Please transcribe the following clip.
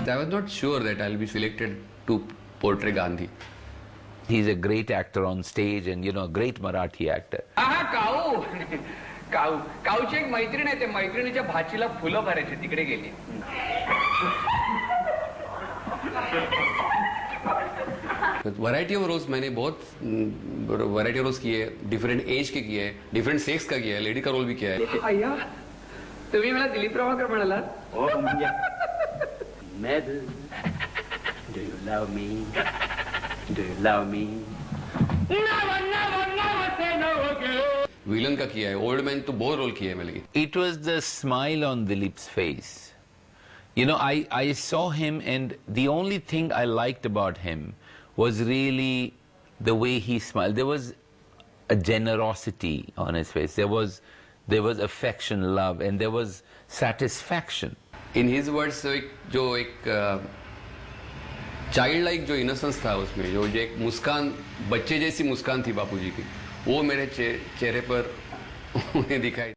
but I was not sure that I'll be selected to portray Gandhi. He's a great actor on stage and, you know, a great Marathi actor. काऊ काऊ काऊची एक मैत्रीण आहे, ते मैत्रिणीच्या भाचीला फुलं भरायची, तिकडे गेली. वैरायटी ऑफ रोल्स मैंने बहुत वैरायटी ऑफ रोल्स किए, डिफरेंट एज के किए, डिफरेंट सेक्स का किया है, लेडी का रोल भी किया है. अय्या, तुम्ही मला दिलीप प्रभाकर म्हणाला? हो म्हणजे medu, do you love me? Do you love me? Never, never, never say no again. Villain का किया है, ओल्ड मैन तो बहुत रोल किए हैं मैंने. It was the smile on Dilip's face. You know, I saw him, and the only thing I liked about him was really the way he smiled. There was a generosity on his face. There was affection, love, and there was satisfaction. In his words, जो एक child like जो innocence था उसमें, जो एक मुस्कान, बच्चे जैसी मुस्कान थी बापूजी की, वो मेरे चेहरे पर उन्हें दिखाई.